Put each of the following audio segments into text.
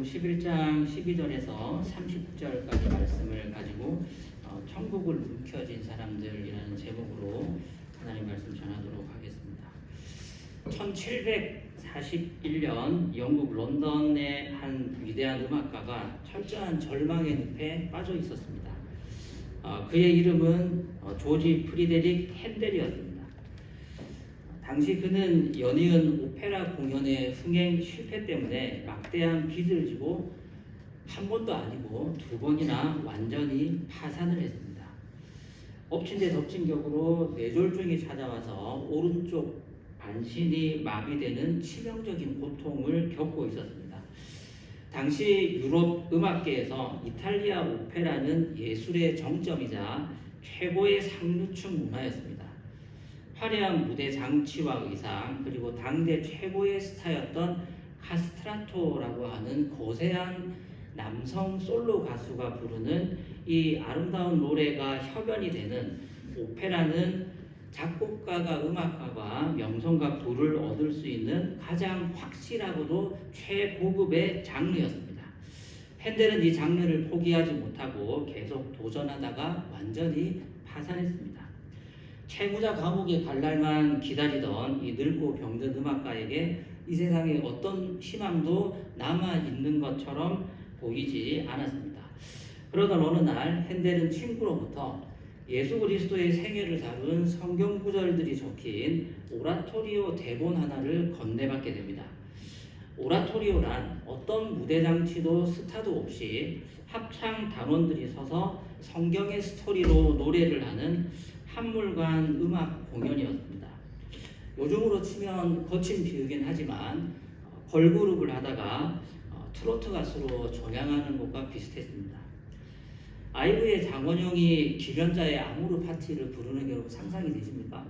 11장 12절에서 30절까지 말씀을 가지고 천국을 움켜쥔 사람들이라는 제목으로 하나님 말씀 전하도록 하겠습니다. 1741년 영국 런던의 한 위대한 음악가가 철저한 절망의 늪에 빠져 있었습니다. 그의 이름은 조지 프리데릭 핸델이었습니다. 당시 그는 연이은 오페라 공연의 흥행 실패 때문에 막대한 빚을 지고 한 번도 아니고 두 번이나 완전히 파산을 했습니다. 엎친 데 덮친 격으로 뇌졸중이 찾아와서 오른쪽 반신이 마비되는 치명적인 고통을 겪고 있었습니다. 당시 유럽 음악계에서 이탈리아 오페라는 예술의 정점이자 최고의 상류층 문화였습니다. 화려한 무대 장치와 의상, 그리고 당대 최고의 스타였던 카스트라토라고 하는 거세한 남성 솔로 가수가 부르는 이 아름다운 노래가 협연이 되는 오페라는 작곡가가 음악가가 명성과 부를 얻을 수 있는 가장 확실하고도 최고급의 장르였습니다. 핸델은 이 장르를 포기하지 못하고 계속 도전하다가 완전히 파산했습니다. 채무자 감옥에 갈 날만 기다리던 이 늙고 병든 음악가에게 이 세상에 어떤 희망도 남아있는 것처럼 보이지 않았습니다. 그러던 어느 날 핸델은 친구로부터 예수 그리스도의 생애를 다룬 성경 구절들이 적힌 오라토리오 대본 하나를 건네받게 됩니다. 오라토리오란 어떤 무대 장치도 스타도 없이 합창 단원들이 서서 성경의 스토리로 노래를 하는 한물간 음악 공연이었습니다. 요즘으로 치면 거친 비유긴 하지만 걸그룹을 하다가 트로트 가수로 전향하는 것과 비슷했습니다. 아이브의 장원영이 기련자의 아모르 파티를 부르는 게 여러분 상상이 되십니까?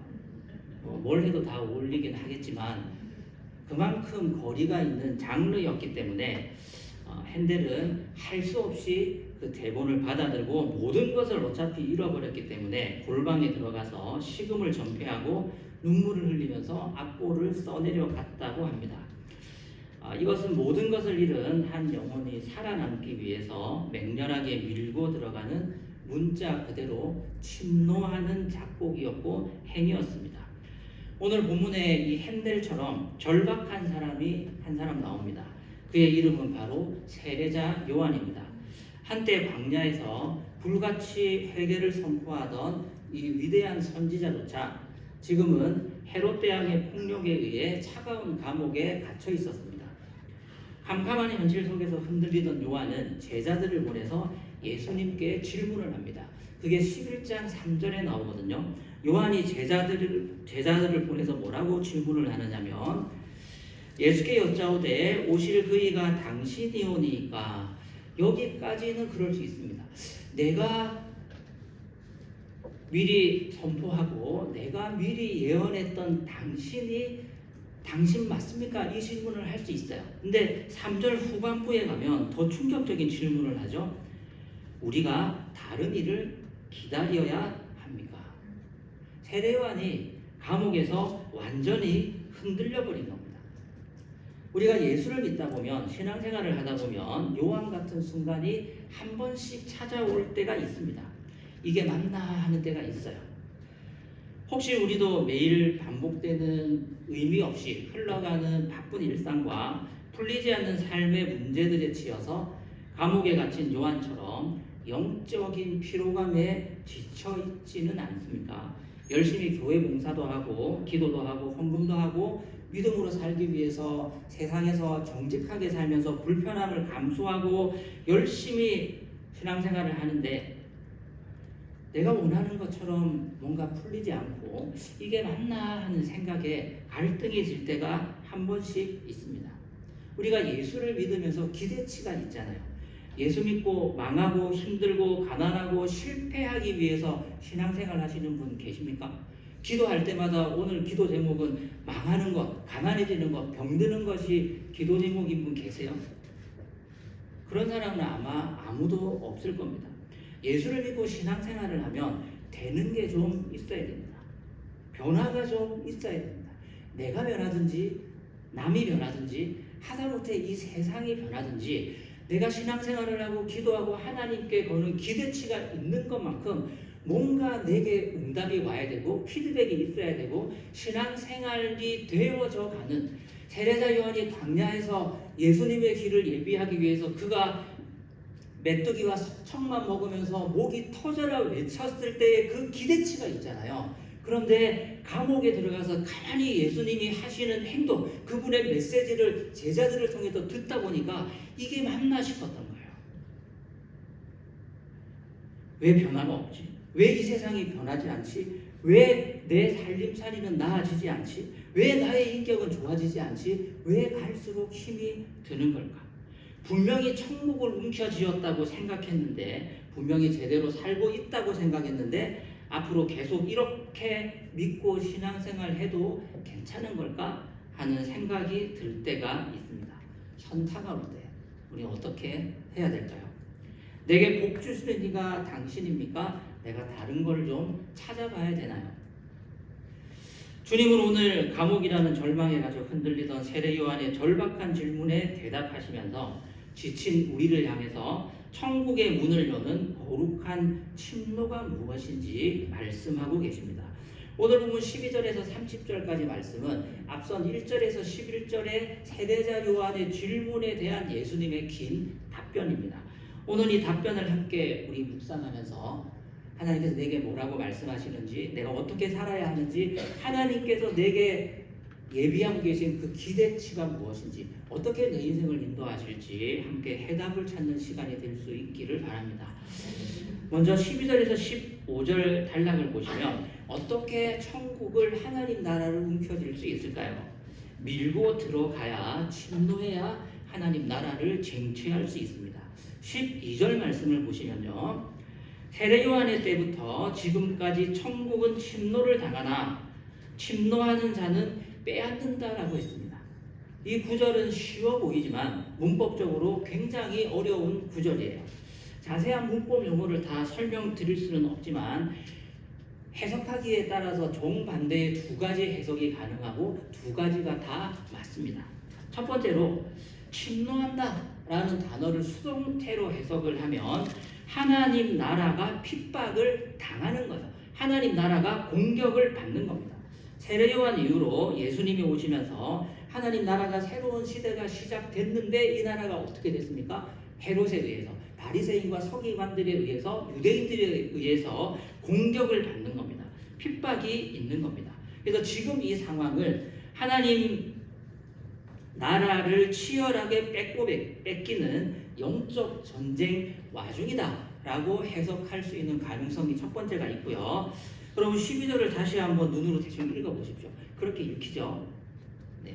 뭘 해도 다 어울리긴 하겠지만 그만큼 거리가 있는 장르였기 때문에 핸델은 할 수 없이 그 대본을 받아들고 모든 것을 어차피 잃어버렸기 때문에 골방에 들어가서 식음을 전폐하고 눈물을 흘리면서 악보를 써내려 갔다고 합니다. 이것은 모든 것을 잃은 한 영혼이 살아남기 위해서 맹렬하게 밀고 들어가는 문자 그대로 침노하는 작곡이었고 행위였습니다. 오늘 본문에 이 핸델처럼 절박한 사람이 한 사람 나옵니다. 그의 이름은 바로 세례자 요한입니다. 한때 광야에서 불같이 회개를 선포하던 이 위대한 선지자조차 지금은 헤롯 대왕의 폭력에 의해 차가운 감옥에 갇혀 있었습니다. 캄캄한 현실 속에서 흔들리던 요한은 제자들을 보내서 예수님께 질문을 합니다. 그게 11장 3절에 나오거든요. 요한이 제자들을 보내서 뭐라고 질문을 하느냐면 예수께 여짜오되 오실 그이가 당신이오니까. 여기까지는 그럴 수 있습니다. 내가 미리 선포하고 내가 미리 예언했던 당신 맞습니까? 이 질문을 할 수 있어요. 근데 3절 후반부에 가면 더 충격적인 질문을 하죠. 우리가 다른 일을 기다려야 합니까? 세례요한이 감옥에서 완전히 흔들려 버린 겁니다. 우리가 예수를 믿다 보면 신앙생활을 하다 보면 요한 같은 순간이 한 번씩 찾아올 때가 있습니다. 이게 맞나 하는 때가 있어요. 혹시 우리도 매일 반복되는 의미 없이 흘러가는 바쁜 일상과 풀리지 않는 삶의 문제들에 치여서 감옥에 갇힌 요한처럼 영적인 피로감에 지쳐 있지는 않습니까? 열심히 교회 봉사도 하고 기도도 하고 헌금도 하고 믿음으로 살기 위해서 세상에서 정직하게 살면서 불편함을 감수하고 열심히 신앙생활을 하는데 내가 원하는 것처럼 뭔가 풀리지 않고 이게 맞나 하는 생각에 갈등이 질 때가 한 번씩 있습니다. 우리가 예수를 믿으면서 기대치가 있잖아요. 예수 믿고 망하고 힘들고 가난하고 실패하기 위해서 신앙생활 하시는 분 계십니까? 기도할 때마다 오늘 기도 제목은 망하는 것, 가난해지는 것, 병드는 것이 기도 제목인 분 계세요? 그런 사람은 아마 아무도 없을 겁니다. 예수를 믿고 신앙생활을 하면 되는 게 좀 있어야 됩니다. 변화가 좀 있어야 됩니다. 내가 변하든지 남이 변하든지 하다못해 이 세상이 변하든지 내가 신앙생활을 하고 기도하고 하나님께 거는 기대치가 있는 것만큼 뭔가 내게 응답이 와야 되고 피드백이 있어야 되고 신앙생활이 되어져 가는 세례자 요한이 광야에서 예수님의 길을 예비하기 위해서 그가 메뚜기와 석청만 먹으면서 목이 터져라 외쳤을 때의 그 기대치가 있잖아요. 그런데 감옥에 들어가서 가만히 예수님이 하시는 행동, 그분의 메시지를 제자들을 통해서 듣다 보니까 이게 맞나 싶었던 거예요. 왜 변화가 없지? 왜 이 세상이 변하지 않지? 왜 내 살림살이는 나아지지 않지? 왜 나의 인격은 좋아지지 않지? 왜 갈수록 힘이 드는 걸까? 분명히 천국을 움켜쥐었다고 생각했는데, 분명히 제대로 살고 있다고 생각했는데 앞으로 계속 이렇게 믿고 신앙생활 해도 괜찮은 걸까 하는 생각이 들 때가 있습니다. 현타가 올 때 우리 어떻게 해야 될까요? 내게 복 주시는 이가 당신입니까? 내가 다른 걸 좀 찾아봐야 되나요? 주님은 오늘 감옥이라는 절망에 가져 흔들리던 세례 요한의 절박한 질문에 대답하시면서 지친 우리를 향해서 천국의 문을 여는 거룩한 침노가 무엇인지 말씀하고 계십니다. 오늘 본문 12절에서 30절까지 말씀은 앞선 1절에서 11절의 세례자 요한의 질문에 대한 예수님의 긴 답변입니다. 오늘 이 답변을 함께 우리 묵상하면서 하나님께서 내게 뭐라고 말씀하시는지, 내가 어떻게 살아야 하는지, 하나님께서 내게 예비하고 계신 그 기대치가 무엇인지, 어떻게 내 인생을 인도하실지 함께 해답을 찾는 시간이 될 수 있기를 바랍니다. 먼저 12절에서 15절 단락을 보시면 어떻게 천국을 하나님 나라를 움켜쥘 수 있을까요? 밀고 들어가야, 침노해야 하나님 나라를 쟁취할 수 있습니다. 12절 말씀을 보시면요, 세례 요한의 때부터 지금까지 천국은 침노를 당하나 침노하는 자는 빼앗는다라고 했습니다. 이 구절은 쉬워 보이지만 문법적으로 굉장히 어려운 구절이에요. 자세한 문법 용어를 다 설명드릴 수는 없지만 해석하기에 따라서 정반대의 두 가지 해석이 가능하고 두 가지가 다 맞습니다. 첫 번째로 침노한다 라는 단어를 수동태로 해석을 하면 하나님 나라가 핍박을 당하는 거예요. 하나님 나라가 공격을 받는 겁니다. 세례 요한 이후로 예수님이 오시면서 하나님 나라가 새로운 시대가 시작됐는데 이 나라가 어떻게 됐습니까? 헤롯에 의해서, 바리새인과 서기관들에 의해서, 유대인들에 의해서 공격을 받는 겁니다. 핍박이 있는 겁니다. 그래서 지금 이 상황을 하나님 나라를 치열하게 뺏기는 영적 전쟁 와중이다 라고 해석할 수 있는 가능성이 첫 번째가 있고요. 그럼 12절을 다시 한번 눈으로 대충 읽어보십시오. 그렇게 읽히죠. 네.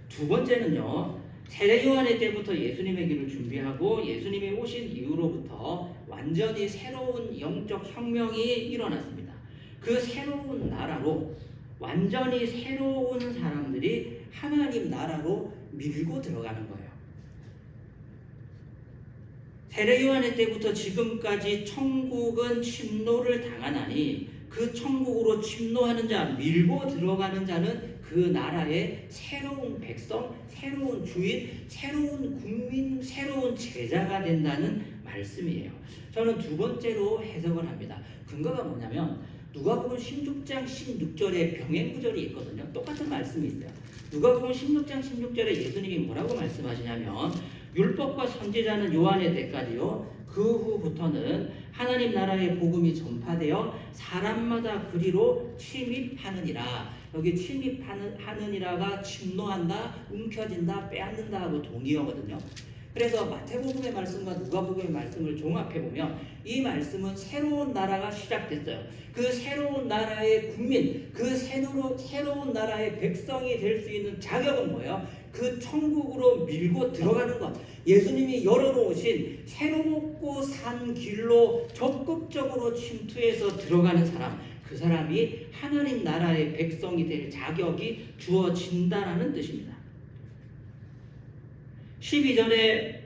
두 번째는요, 세례 요한의 때부터 예수님의 길을 준비하고 예수님이 오신 이후로부터 완전히 새로운 영적 혁명이 일어났습니다. 그 새로운 나라로 완전히 새로운 사람들이 하나님 나라로 밀고 들어가는 거예요. 세례 요한의 때부터 지금까지 천국은 침노를 당하나니 그 천국으로 침노하는 자, 밀고 들어가는 자는 그 나라의 새로운 백성, 새로운 주인, 새로운 국민, 새로운 제자가 된다는 말씀이에요. 저는 두 번째로 해석을 합니다. 근거가 뭐냐면 누가복음 16장 16절에 병행 구절이 있거든요. 똑같은 말씀이 있어요. 누가복음 16장 16절에 예수님이 뭐라고 말씀하시냐면 율법과 선지자는 요한의 때까지요, 그 후부터는 하나님 나라의 복음이 전파되어 사람마다 그리로 침입하느니라. 여기 침입하느니라가 침노한다, 움켜진다, 빼앗는다 하고 동의어거든요. 그래서 마태복음의 말씀과 누가복음의 말씀을 종합해보면 이 말씀은 새로운 나라가 시작됐어요. 그 새로운 나라의 국민, 그 새로운 나라의 백성이 될 수 있는 자격은 뭐예요? 그 천국으로 밀고 들어가는 것. 예수님이 열어놓으신 새롭고 산 길로 적극적으로 침투해서 들어가는 사람, 그 사람이 하나님 나라의 백성이 될 자격이 주어진다라는 뜻입니다. 12절에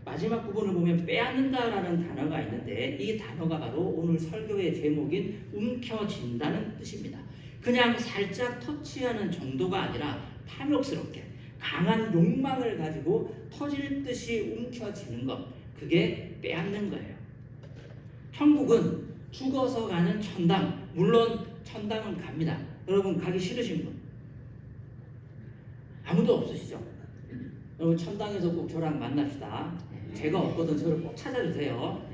마지막 부분을 보면 빼앗는다라는 단어가 있는데 이 단어가 바로 오늘 설교의 제목인 움켜진다는 뜻입니다. 그냥 살짝 터치하는 정도가 아니라 탐욕스럽게, 강한 욕망을 가지고 터질 듯이 움켜쥐는 것, 그게 빼앗는 거예요. 천국은 죽어서 가는 천당, 물론 천당은 갑니다. 여러분 가기 싫으신 분 아무도 없으시죠? 여러분 천당에서 꼭 저랑 만납시다. 제가 없거든 저를 꼭 찾아주세요.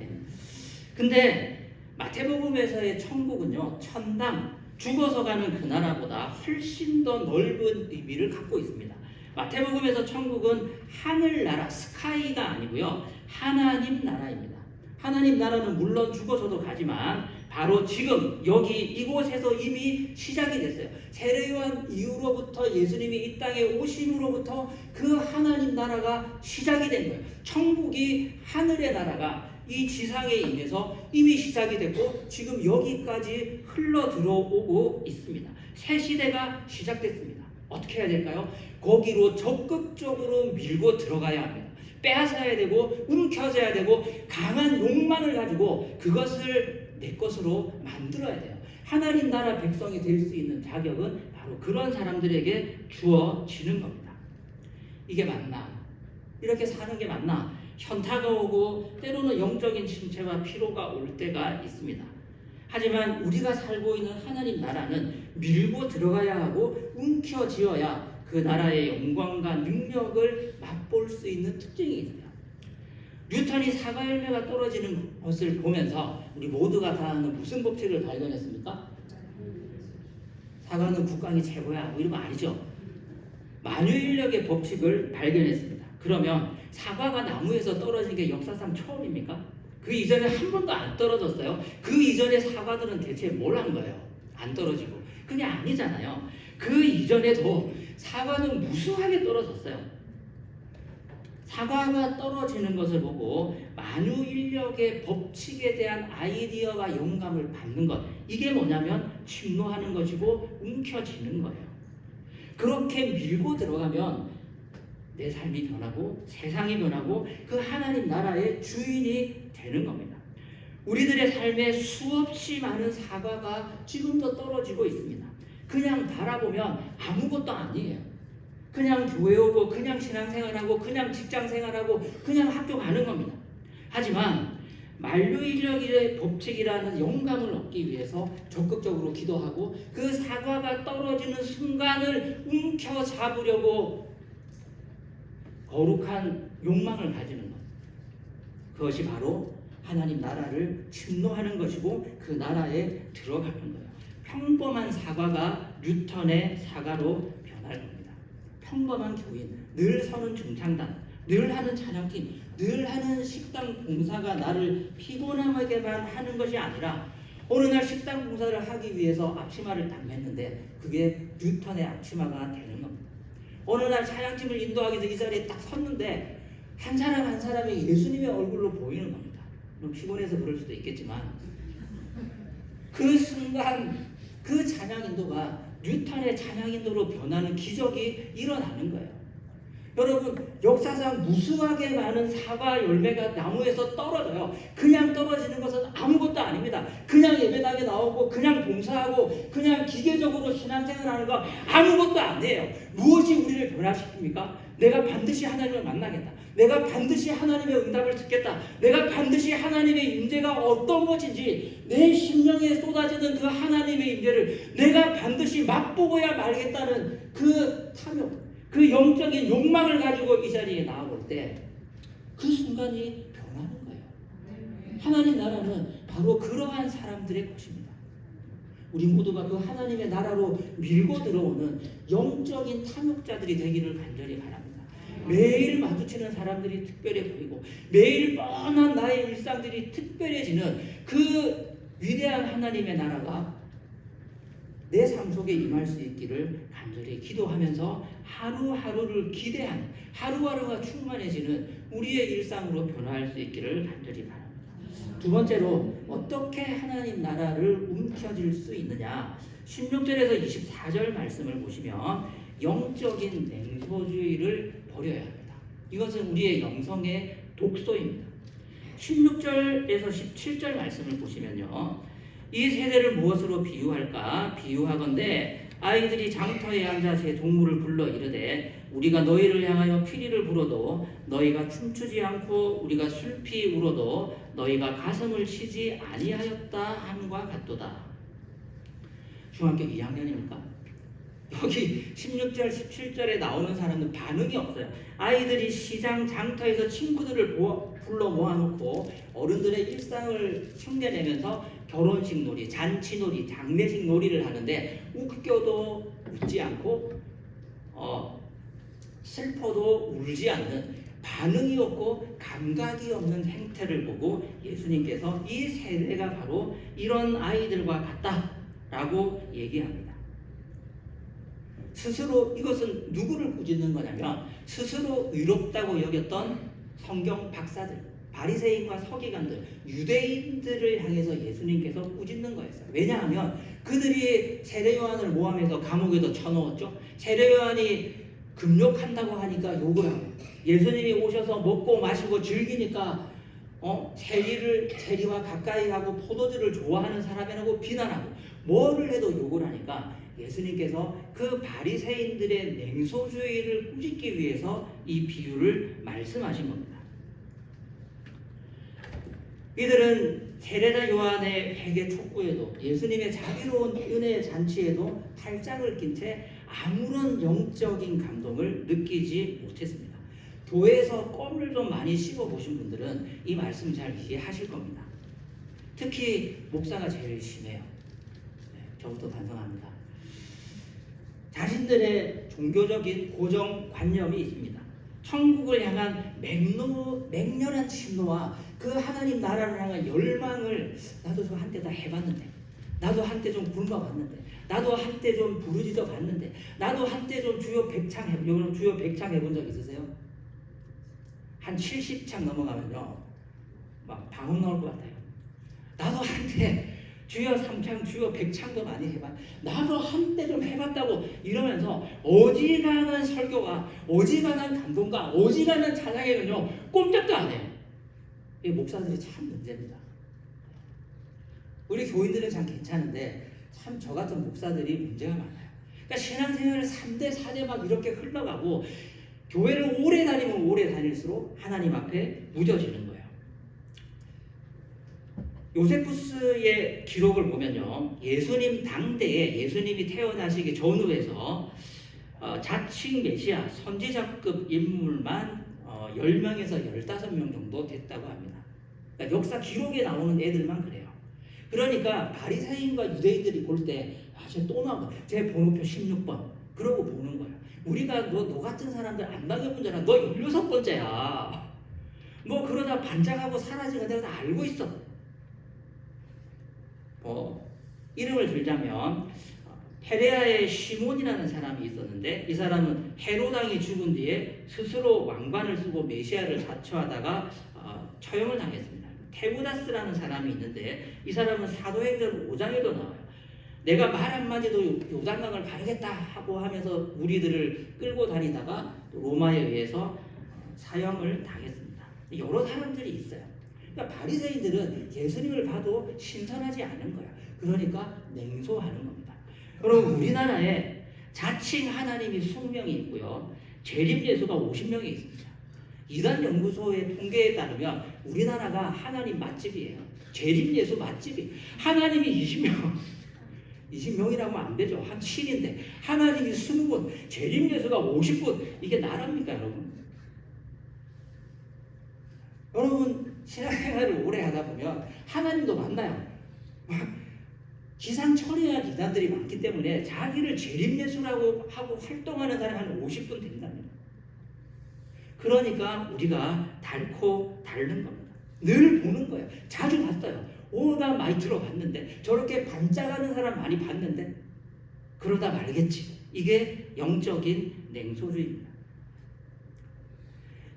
근데 마태복음에서의 천국은요, 천당, 죽어서 가는 그 나라보다 훨씬 더 넓은 의미를 갖고 있습니다. 마태복음에서 천국은 하늘나라, 스카이가 아니고요, 하나님 나라입니다. 하나님 나라는 물론 죽어서도 가지만 바로 지금 여기 이곳에서 이미 시작이 됐어요. 세례요한 이후로부터 예수님이 이 땅에 오심으로부터 그 하나님 나라가 시작이 된 거예요. 천국이, 하늘의 나라가 이 지상에 임해서 이미 시작이 됐고 지금 여기까지 흘러 들어오고 있습니다. 새 시대가 시작됐습니다. 어떻게 해야 될까요? 거기로 적극적으로 밀고 들어가야 합니다. 빼앗아야 되고 움켜져야 되고 강한 욕망을 가지고 그것을 내 것으로 만들어야 돼요. 하나님 나라 백성이 될 수 있는 자격은 바로 그런 사람들에게 주어지는 겁니다. 이게 맞나? 이렇게 사는 게 맞나? 현타가 오고 때로는 영적인 침체와 피로가 올 때가 있습니다. 하지만 우리가 살고 있는 하나님 나라는 밀고 들어가야 하고 움켜쥐어야 그 나라의 영광과 능력을 맛볼 수 있는 특징이 있어요. 뉴턴이 사과 열매가 떨어지는 것을 보면서 우리 모두가 다 아는 무슨 법칙을 발견했습니까? 사과는 국강이 최고야, 뭐 이런 거 아니죠? 만유인력의 법칙을 발견했습니다. 그러면 사과가 나무에서 떨어진 게 역사상 처음입니까? 그 이전에 한 번도 안 떨어졌어요. 그 이전에 사과들은 대체 뭘 한 거예요? 안 떨어지고. 그게 아니잖아요. 그 이전에도 사과는 무수하게 떨어졌어요. 사과가 떨어지는 것을 보고 만유인력의 법칙에 대한 아이디어와 영감을 받는 것, 이게 뭐냐면 침노하는 것이고 움켜쥐는 거예요. 그렇게 밀고 들어가면 내 삶이 변하고 세상이 변하고 그 하나님 나라의 주인이 되는 겁니다. 우리들의 삶에 수없이 많은 사과가 지금도 떨어지고 있습니다. 그냥 바라보면 아무것도 아니에요. 그냥 교회 오고 그냥 신앙생활하고 그냥 직장생활하고 그냥 학교 가는 겁니다. 하지만 만유인력의 법칙이라는 영감을 얻기 위해서 적극적으로 기도하고 그 사과가 떨어지는 순간을 움켜잡으려고 거룩한 욕망을 가지는 것, 그것이 바로 하나님 나라를 침노하는 것이고 그 나라에 들어가는 거예요. 평범한 사과가 뉴턴의 사과로 변할 겁니다. 평범한 교인, 늘 서는 중창단, 늘 하는 찬양팀, 늘 하는 식당 봉사가 나를 피곤하게만 하는 것이 아니라 어느 날 식당 봉사를 하기 위해서 앞치마를 딱 맸는데 그게 뉴턴의 앞치마가 되는 겁니다. 어느 날 찬양팀을 인도하기 위해서 이 자리에 딱 섰는데 한 사람 한 사람이 예수님의 얼굴로 보이는 겁니다. 좀 피곤해서 그럴 수도 있겠지만 그 순간 그 찬양 인도가 뉴턴의 찬양 인도로 변하는 기적이 일어나는 거예요. 여러분, 역사상 무수하게 많은 사과 열매가 나무에서 떨어져요. 그냥 떨어지는 것은 아무것도 아닙니다. 그냥 예배당에 나오고 그냥 봉사하고 그냥 기계적으로 신앙생활하는 거 아무것도 아니에요. 무엇이 우리를 변화시킵니까? 내가 반드시 하나님을 만나겠다. 내가 반드시 하나님의 응답을 듣겠다. 내가 반드시 하나님의 임재가 어떤 것인지 내 심령에 쏟아지는 그 하나님의 임재를 내가 반드시 맛보고야 말겠다는 그 탐욕, 그 영적인 욕망을 가지고 이 자리에 나와볼 때 그 순간이 변하는 거예요. 하나님 나라는 바로 그러한 사람들의 것입니다. 우리 모두가 그 하나님의 나라로 밀고 들어오는 영적인 탐욕자들이 되기를 간절히 바랍니다. 매일 마주치는 사람들이 특별해 보이고 매일 뻔한 나의 일상들이 특별해지는 그 위대한 하나님의 나라가 내 삶 속에 임할 수 있기를 간절히 기도하면서 하루하루를 기대하는, 하루하루가 충만해지는 우리의 일상으로 변화할 수 있기를 간절히 바랍니다. 두 번째로 어떻게 하나님 나라를 움켜쥘 수 있느냐, 16절에서 24절 말씀을 보시면 영적인 냉소주의를 버려야 합니다. 이것은 우리의 영성의 독소입니다. 16절에서 17절 말씀을 보시면요, 이 세대를 무엇으로 비유할까? 비유하건대 아이들이 장터에 앉아 제 동물을 불러 이르되 우리가 너희를 향하여 피리를 불어도 너희가 춤추지 않고 우리가 슬피 울어도 너희가 가슴을 치지 아니하였다 함과 같도다. 중학교 2학년입니까? 여기 16절, 17절에 나오는 사람은 반응이 없어요. 아이들이 시장 장터에서 친구들을 불러 모아놓고 어른들의 일상을 흉내내면서 결혼식 놀이, 잔치 놀이, 장례식 놀이를 하는데 웃겨도 웃지 않고 슬퍼도 울지 않는, 반응이 없고 감각이 없는 행태를 보고 예수님께서 이 세대가 바로 이런 아이들과 같다라고 얘기합니다. 스스로, 이것은 누구를 꾸짖는 거냐면 스스로 의롭다고 여겼던 성경 박사들, 바리새인과 서기관들, 유대인들을 향해서 예수님께서 꾸짖는 거였어요. 왜냐하면 그들이 세례 요한을 모함해서 감옥에도 쳐넣었죠. 세례 요한이 금욕한다고 하니까 욕을 하고, 예수님이 오셔서 먹고 마시고 즐기니까 세리와 가까이 하고 포도주를 좋아하는 사람이라고 비난하고, 뭐를 해도 욕을 하니까 예수님께서 그 바리새인들의 냉소주의를 꾸짖기 위해서 이 비유를 말씀하신 겁니다. 이들은 세례자 요한의 회개 촉구에도 예수님의 자비로운 은혜의 잔치에도 팔짱을 낀 채 아무런 영적인 감동을 느끼지 못했습니다. 교회에서 껌을 좀 많이 씹어보신 분들은 이 말씀 잘 이해하실 겁니다. 특히 목사가 제일 심해요. 저부터 반성합니다. 자신들의 종교적인 고정관념이 있습니다. 천국을 향한 맹렬한 진노와 그 하나님 나라를 향한 열망을, 나도 저 한때 다 해봤는데, 나도 한때 좀 굶어봤는데, 나도 한때 좀 부르짖어 봤는데, 나도 한때 좀 주여 100창 여러분 주여 100창 해본 적 있으세요? 한 70창 넘어가면요 막 방언 나올 것 같아요. 나도 한때 주여 3창 주여 100창도 많이 해봐, 나도 한때 좀 해봤다고 이러면서 어지간한 설교가, 어지간한 감동과 어지간한 찬양에는요 꼼짝도 안 해요. 이 목사들이 참 문제입니다. 우리 교인들은 참 괜찮은데 참 저 같은 목사들이 문제가 많아요. 그러니까 신앙생활을 3대 4대 막 이렇게 흘러가고 교회를 오래 다니면 오래 다닐수록 하나님 앞에 무뎌지는 거예요. 요세푸스의 기록을 보면요, 예수님 당대에 예수님이 태어나시기 전후에서 자칭 메시아 선지자급 인물만 10명에서 15명 정도 됐다고 합니다. 그러니까 역사 기록에 나오는 애들만 그래요. 그러니까 바리새인과 유대인들이 볼 때 쟤 또 나와, 쟤 번호표 16번 그러고 보는 거예요. 우리가 너 같은 사람들 안 당해본 줄 알아. 너 16번째야. 뭐 그러다 반짝하고 사라지는 내가 다 알고 있어. 이름을 들자면 페레아의 시몬이라는 사람이 있었는데, 이 사람은 헤로당이 죽은 뒤에 스스로 왕관을 쓰고 메시아를 자처하다가 처형을 당했습니다. 테우다스라는 사람이 있는데 이 사람은 사도행전 5장에도 나와요. 내가 말 한마디도 요단강을 가르겠다 하고 하면서 무리들을 끌고 다니다가 로마에 의해서 사형을 당했습니다. 여러 사람들이 있어요. 그러니까 바리새인들은 예수님을 봐도 신선하지 않은 거야. 그러니까 냉소하는 겁니다. 여러분, 우리나라에 자칭 하나님이 20명이 있고요, 재림 예수가 50명이 있습니다. 이단연구소의 통계에 따르면 우리나라가 하나님 맛집이에요. 재림 예수 맛집이. 하나님이 20명 20명이라면 안 되죠. 한 7인데 하나님이 20분, 재림 예수가 50분. 이게 나랍니까 여러분? 여러분, 신앙생활을 오래 하다 보면 하나님도 만나요. 기상천외한 이단들이 많기 때문에 자기를 재림예수라고 하고 활동하는 사람이 한 50분 된답니다. 그러니까 우리가 닳고 닳는 겁니다. 늘 보는 거예요. 자주 봤어요. 나 많이 들어봤는데, 저렇게 반짝하는 사람 많이 봤는데, 그러다 말겠지. 이게 영적인 냉소주의입니다.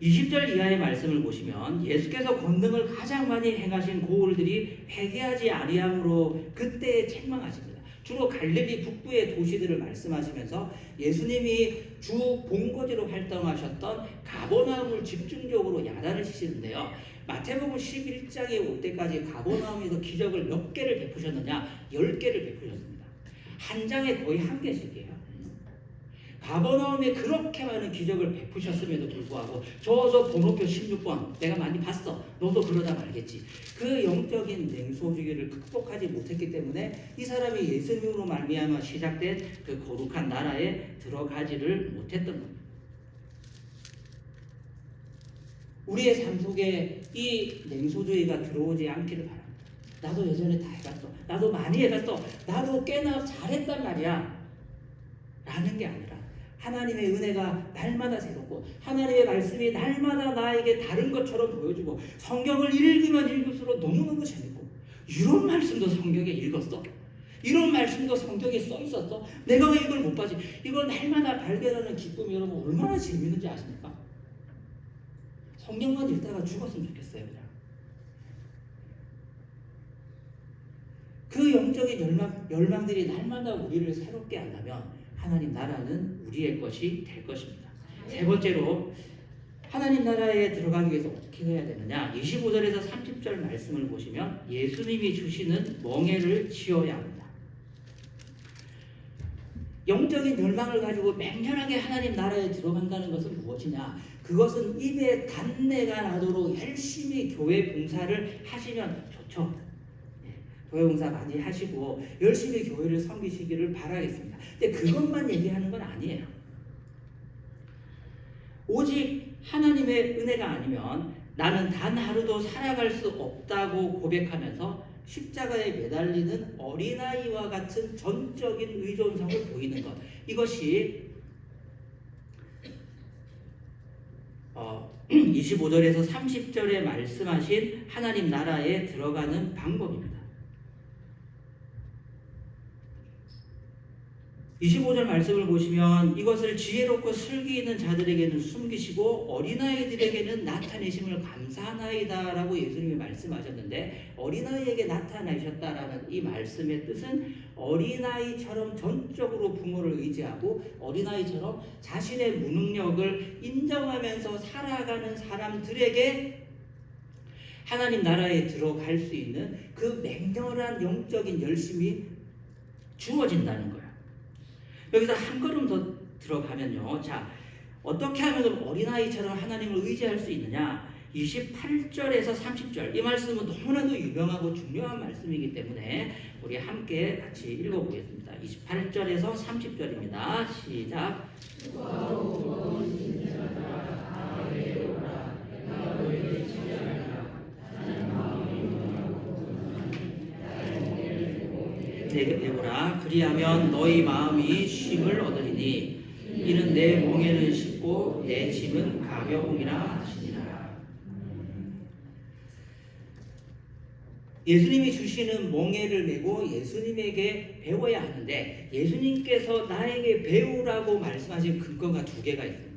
20절 이하의 말씀을 보시면 예수께서 권능을 가장 많이 행하신 고을들이 회개하지 아니함으로 그때에 책망하십니다. 주로 갈릴리 북부의 도시들을 말씀하시면서 예수님이 주 본거지로 활동하셨던 가버나움을 집중적으로 야단을 치시는데요. 마태복음 11장에 올 때까지 가버나움에서 기적을 몇 개를 베푸셨느냐? 10개를 베푸셨습니다. 한 장에 거의 한 개씩이에요. 가버나움에 그렇게 많은 기적을 베푸셨음에도 불구하고 저 번호표 16번 내가 많이 봤어. 너도 그러다 말겠지. 그 영적인 냉소주의를 극복하지 못했기 때문에 이 사람이 예수님으로 말미암아 시작된 그 거룩한 나라에 들어가지를 못했던 겁니다. 우리의 삶 속에 이 냉소주의가 들어오지 않기를 바랍니다. 나도 예전에 다 해봤어. 나도 많이 해봤어. 나도 꽤나 잘했단 말이야. 라는 게 아니라 하나님의 은혜가 날마다 새롭고 하나님의 말씀이 날마다 나에게 다른 것처럼 보여주고 성경을 읽으면 읽을수록 너무너무 재밌고 이런 말씀도 성경에 읽었어? 이런 말씀도 성경에 써 있었어? 내가 왜 이걸 못 봤지? 이걸 날마다 발견하는 기쁨이 여러분 얼마나 재밌는지 아십니까? 성경만 읽다가 죽었으면 좋겠어요. 그냥. 그 영적인 열망들이 날마다 우리를 새롭게 한다면 하나님 나라는 우리의 것이 될 것입니다. 세 번째로 하나님 나라에 들어가기 위해서 어떻게 해야 되느냐? 25절에서 30절 말씀을 보시면 예수님이 주시는 멍에를 지어야 합니다. 영적인 열망을 가지고 맹렬하게 하나님 나라에 들어간다는 것은 무엇이냐? 그것은 입에 단내가 나도록 열심히 교회 봉사를 하시면 좋죠. 교회 봉사 많이 하시고 열심히 교회를 섬기시기를 바라겠습니다. 근데 그것만 얘기하는 건 아니에요. 오직 하나님의 은혜가 아니면 나는 단 하루도 살아갈 수 없다고 고백하면서 십자가에 매달리는 어린아이와 같은 전적인 의존성을 보이는 것. 이것이 25절에서 30절에 말씀하신 하나님 나라에 들어가는 방법입니다. 25절 말씀을 보시면 이것을 지혜롭고 슬기 있는 자들에게는 숨기시고 어린아이들에게는 나타내심을 감사하나이다 라고 예수님이 말씀하셨는데 어린아이에게 나타나셨다라는 이 말씀의 뜻은 어린아이처럼 전적으로 부모를 의지하고 어린아이처럼 자신의 무능력을 인정하면서 살아가는 사람들에게 하나님 나라에 들어갈 수 있는 그 맹렬한 영적인 열심이 주어진다는 거예요. 여기서 한 걸음 더 들어가면요. 자, 어떻게 하면 어린아이처럼 하나님을 의지할 수 있느냐? 28절에서 30절. 이 말씀은 너무나도 유명하고 중요한 말씀이기 때문에 우리 함께 같이 읽어보겠습니다. 28절에서 30절입니다. 시작. 내게 배우라. 그리하면 너희 마음이 쉼을 얻으리니 이는 내 멍에는 쉽고 내 짐은 가벼움이라 하시니라. 예수님이 주시는 멍에를 메고 예수님에게 배워야 하는데 예수님께서 나에게 배우라고 말씀하신 근거가 두 개가 있습니다.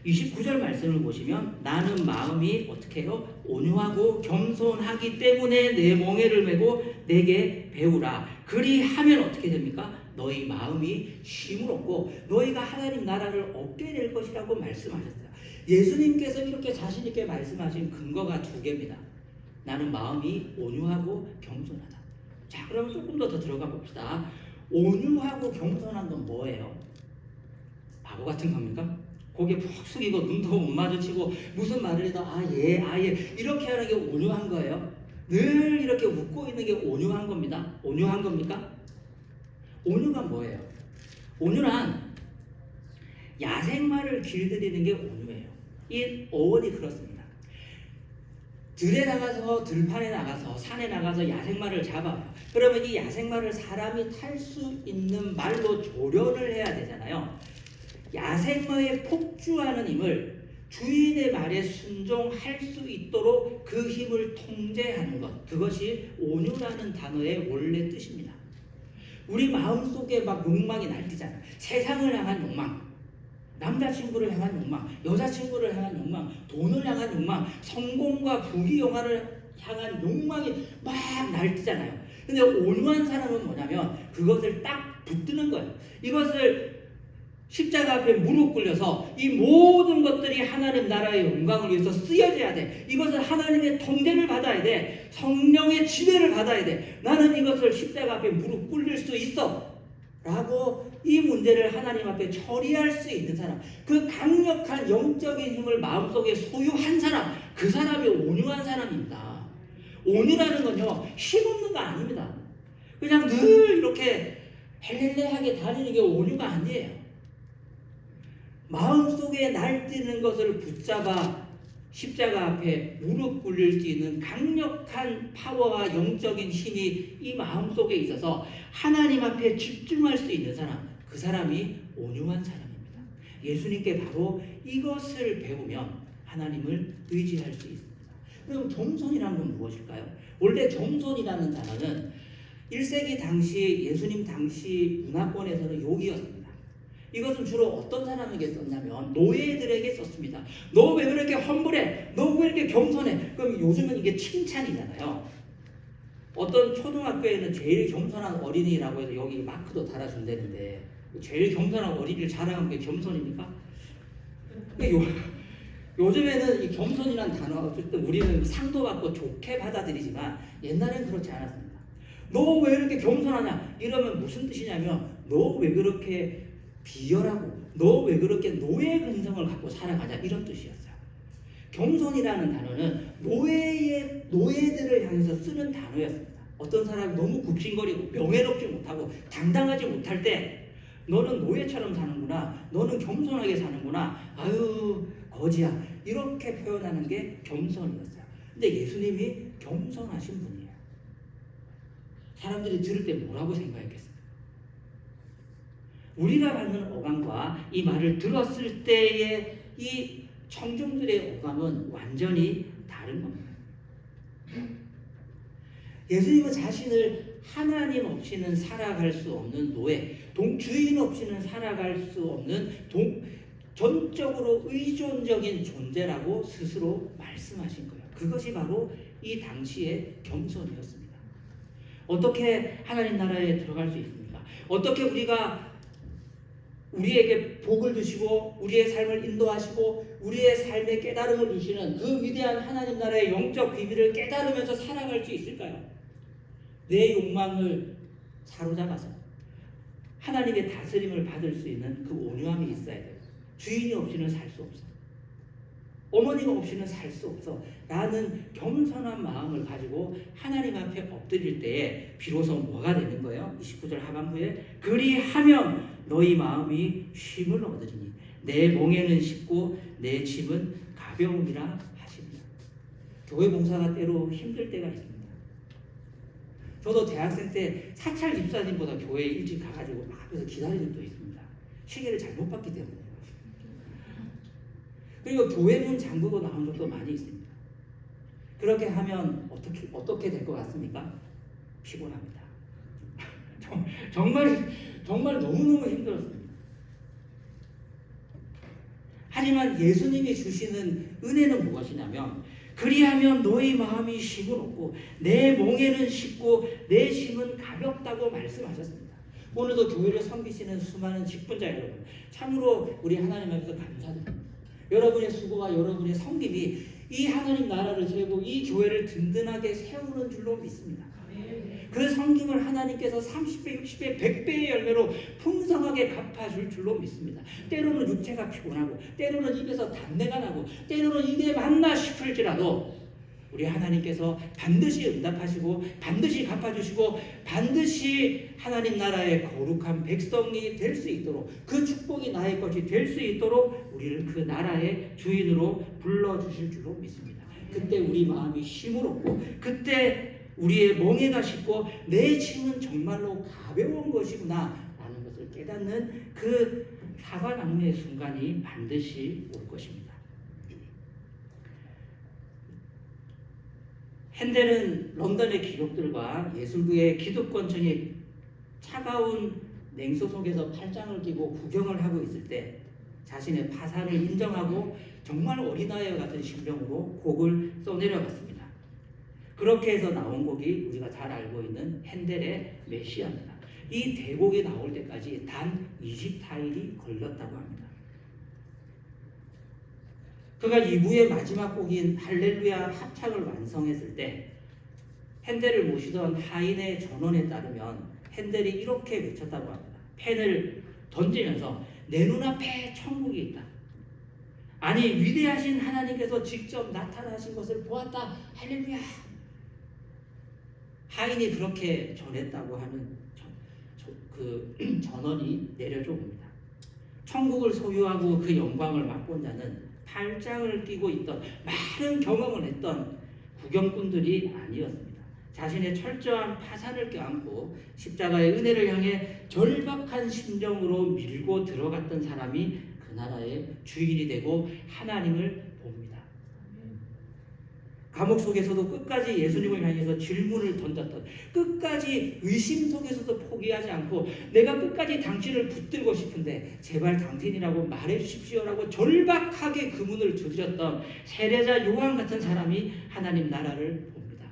29절 말씀을 보시면 나는 마음이 어떻게 해요? 온유하고 겸손하기 때문에 내 멍에를 메고 내게 배우라. 그리하면 어떻게 됩니까? 너희 마음이 쉼을 얻고 너희가 하나님 나라를 얻게 될 것이라고 말씀하셨어요. 예수님께서 이렇게 자신 있게 말씀하신 근거가 두 개입니다. 나는 마음이 온유하고 겸손하다. 자, 그럼 조금 더 들어가 봅시다. 온유하고 겸손한 건 뭐예요? 바보 같은 겁니까? 고개 푹 숙이고 눈도 못 마주치고 무슨 말을 해도 예 이렇게 하는 게 온유한 거예요? 늘 이렇게 웃고 있는 게 온유한 겁니다. 온유한 겁니까? 온유가 뭐예요? 온유란 야생마를 길들이는 게 온유해요. 이 어원이 그렇습니다. 들에 나가서 들판에 나가서 산에 나가서 야생마를 잡아요. 그러면 이 야생마를 사람이 탈 수 있는 말로 조련을 해야 되잖아요. 야생마의 폭주하는 힘을 주인의 말에 순종할 수 있도록 그 힘을 통제하는 것, 그것이 온유라는 단어의 원래 뜻입니다. 우리 마음속에 막 욕망이 날뛰잖아요. 세상을 향한 욕망, 남자친구를 향한 욕망, 여자친구를 향한 욕망, 돈을 향한 욕망, 성공과 부귀영화를 향한 욕망이 막 날뛰잖아요. 근데 온유한 사람은 뭐냐면 그것을 딱 붙드는 거예요. 이것을 십자가 앞에 무릎 꿇려서 이 모든 것들이 하나님 나라의 영광을 위해서 쓰여져야 돼. 이것을 하나님의 통제를 받아야 돼. 성령의 지배를 받아야 돼. 나는 이것을 십자가 앞에 무릎 꿇릴 수 있어. 라고 이 문제를 하나님 앞에 처리할 수 있는 사람, 그 강력한 영적인 힘을 마음속에 소유한 사람, 그 사람이 온유한 사람입니다. 온유라는 건요, 힘없는 거 아닙니다. 그냥 늘 이렇게 헬렐레하게 다니는 게 온유가 아니에요. 마음속에 날뛰는 것을 붙잡아 십자가 앞에 무릎 꿇릴 수 있는 강력한 파워와 영적인 힘이 이 마음속에 있어서 하나님 앞에 집중할 수 있는 사람, 그 사람이 온유한 사람입니다. 예수님께 바로 이것을 배우면 하나님을 의지할 수 있습니다. 그럼 겸손이라는 건 무엇일까요? 원래 겸손이라는 단어는 1세기 당시 예수님 당시 문화권에서는 욕이었습니다. 이것은 주로 어떤 사람에게 썼냐면 노예들에게 썼습니다. 너 왜 그렇게 험불해? 너 왜 이렇게 겸손해? 그럼 요즘은 이게 칭찬이잖아요. 어떤 초등학교에는 제일 겸손한 어린이라고 해서 여기 마크도 달아준다는데 제일 겸손한 어린이를 자랑하는 게 겸손입니까? 요즘에는 이 겸손이라는 단어 어쨌든 우리는 상도 받고 좋게 받아들이지만 옛날엔 그렇지 않았습니다. 너 왜 이렇게 겸손하냐? 이러면 무슨 뜻이냐면 너 왜 그렇게 비열하고 너 왜 그렇게 노예 근성을 갖고 살아가냐 이런 뜻이었어요. 겸손이라는 단어는 노예들을 향해서 쓰는 단어였습니다. 어떤 사람이 너무 굽신거리고 명예롭지 못하고 당당하지 못할 때 너는 노예처럼 사는구나, 너는 겸손하게 사는구나, 아유 거지야, 이렇게 표현하는 게 겸손이었어요. 근데 예수님이 겸손하신 분이에요. 사람들이 들을 때 뭐라고 생각했겠어요? 우리가 받는 어감과 이 말을 들었을 때의 이 청중들의 어감은 완전히 다른 겁니다. 예수님은 자신을 하나님 없이는 살아갈 수 없는 노예, 주인 없이는 살아갈 수 없는 전적으로 의존적인 존재라고 스스로 말씀하신 거예요. 그것이 바로 이 당시의 겸손이었습니다. 어떻게 하나님 나라에 들어갈 수 있습니까? 어떻게 우리에게 복을 주시고 우리의 삶을 인도하시고 우리의 삶에 깨달음을 주시는 그 위대한 하나님 나라의 영적 비밀을 깨달으면서 살아갈 수 있을까요? 내 욕망을 사로잡아서 하나님의 다스림을 받을 수 있는 그 온유함이 있어야 돼요. 주인이 없이는 살 수 없어. 어머니가 없이는 살 수 없어. 라는 겸손한 마음을 가지고 하나님 앞에 엎드릴 때에 비로소 뭐가 되는 거예요? 29절 하반부에 그리하면 너희 마음이 쉼을 얻으리니 내 멍에는 쉽고 내 짐은 가벼움이라 하십니다. 교회 봉사가 때로 힘들 때가 있습니다. 저도 대학생 때 사찰 집사님보다 교회에 일찍 가가지고 막 앞에서 기다리는 적도 있습니다. 시계를 잘못 봤기 때문에. 그리고 교회 문 잠그고 나온 적도 많이 있습니다. 그렇게 하면 어떻게 될 것 같습니까? 피곤합니다. 정말 너무너무 힘들었습니다. 하지만 예수님이 주시는 은혜는 무엇이냐면 그리하면 너희 마음이 쉼을 얻고 내 멍에는 쉽고 내 짐은 가볍다고 말씀하셨습니다. 오늘도 교회를 섬기시는 수많은 직분자 여러분, 참으로 우리 하나님 앞에서 감사드립니다. 여러분의 수고와 여러분의 섬김이 이 하나님 나라를 세우고 이 교회를 든든하게 세우는 줄로 믿습니다. 그 섬김을 하나님께서 30배, 60배, 100배의 열매로 풍성하게 갚아줄 줄로 믿습니다. 때로는 육체가 피곤하고 때로는 입에서 단내가 나고 때로는 이게 맞나 싶을지라도 우리 하나님께서 반드시 응답하시고 반드시 갚아주시고 반드시 하나님 나라의 거룩한 백성이 될 수 있도록 그 축복이 나의 것이 될 수 있도록 우리를 그 나라의 주인으로 불러주실 줄로 믿습니다. 그때 우리 마음이 쉼을 얻고 그때 우리의 멍에가 쉽고 내 짐은 정말로 가벼운 것이구나 라는 것을 깨닫는 그 사과나무의 순간이 반드시 올 것입니다. 핸델은 런던의 기록들과 예술부의 기득권층이 차가운 냉소 속에서 팔짱을 끼고 구경을 하고 있을 때 자신의 파산을 인정하고 정말 어린아이와 같은 심정으로 곡을 써내려갔습니다. 그렇게 해서 나온 곡이 우리가 잘 알고 있는 핸델의 메시아입니다. 이 대곡이 나올 때까지 단 24일이 걸렸다고 합니다. 그가 2부의 마지막 곡인 할렐루야 합창을 완성했을 때 핸델을 모시던 하인의 전언에 따르면 핸델이 이렇게 외쳤다고 합니다. 펜을 던지면서 내 눈앞에 천국이 있다. 아니 위대하신 하나님께서 직접 나타나신 것을 보았다. 할렐루야. 하인이 그렇게 전했다고 하는 그 전언이 내려져 옵니다. 천국을 소유하고 그 영광을 맛본 자는 팔짱을 끼고 있던 많은 경험을 했던 구경꾼들이 아니었습니다. 자신의 철저한 파산을 껴안고 십자가의 은혜를 향해 절박한 심정으로 밀고 들어갔던 사람이 그 나라의 주인이 되고 하나님을 봅니다. 감옥 속에서도 끝까지 예수님을 향해서 질문을 던졌던, 끝까지 의심 속에서도 포기하지 않고 내가 끝까지 당신을 붙들고 싶은데 제발 당신이라고 말해 주십시오라고 절박하게 그 문을 두드렸던 세례자 요한 같은 사람이 하나님 나라를 봅니다.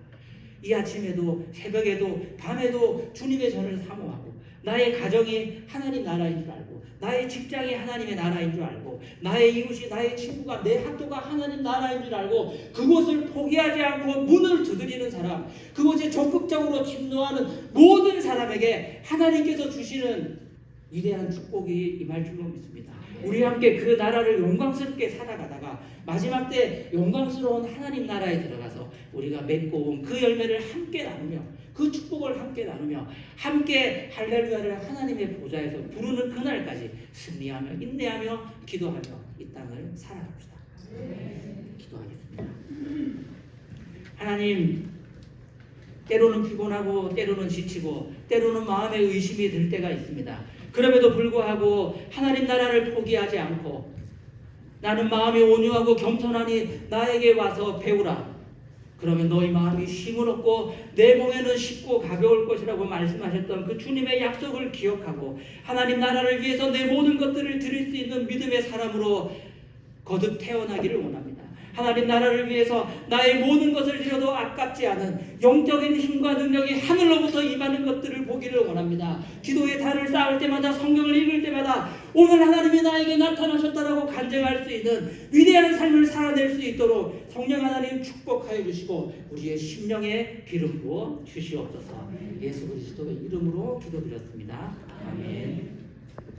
이 아침에도 새벽에도 밤에도 주님의 전을 사모하고 나의 가정이 하나님 나라인 줄 알고 나의 직장이 하나님의 나라인 줄 알고 나의 이웃이 나의 친구가 내 학교가 하나님 나라인 줄 알고 그곳을 포기하지 않고 문을 두드리는 사람, 그곳에 적극적으로 침노하는 모든 사람에게 하나님께서 주시는 위대한 축복이 임할 줄로 믿습니다. 우리 함께 그 나라를 영광스럽게 살아가다가 마지막 때 영광스러운 하나님 나라에 들어가서 우리가 맺고 온 그 열매를 함께 나누며 그 축복을 함께 나누며 함께 할렐루야를 하나님의 보좌에서 부르는 그날까지 승리하며 인내하며 기도하며 이 땅을 살아갑시다. 기도하겠습니다. 하나님, 때로는 피곤하고 때로는 지치고 때로는 마음에 의심이 들 때가 있습니다. 그럼에도 불구하고 하나님 나라를 포기하지 않고 나는 마음이 온유하고 겸손하니 나에게 와서 배우라. 그러면 너희 마음이 쉼을 얻고 내 몸에는 쉽고 가벼울 것이라고 말씀하셨던 그 주님의 약속을 기억하고 하나님 나라를 위해서 내 모든 것들을 드릴 수 있는 믿음의 사람으로 거듭 태어나기를 원합니다. 하나님 나라를 위해서 나의 모든 것을 드려도 아깝지 않은 영적인 힘과 능력이 하늘로부터 임하는 것들을 보기를 원합니다. 기도의 달을 쌓을 때마다 성경을 읽을 때마다 오늘 하나님이 나에게 나타나셨다라고 간증할 수 있는 위대한 삶을 살아낼 수 있도록 성령 하나님 축복하여 주시고 우리의 심령에 기름 부어 주시옵소서. 예수 그리스도의 이름으로 기도드렸습니다. 아멘.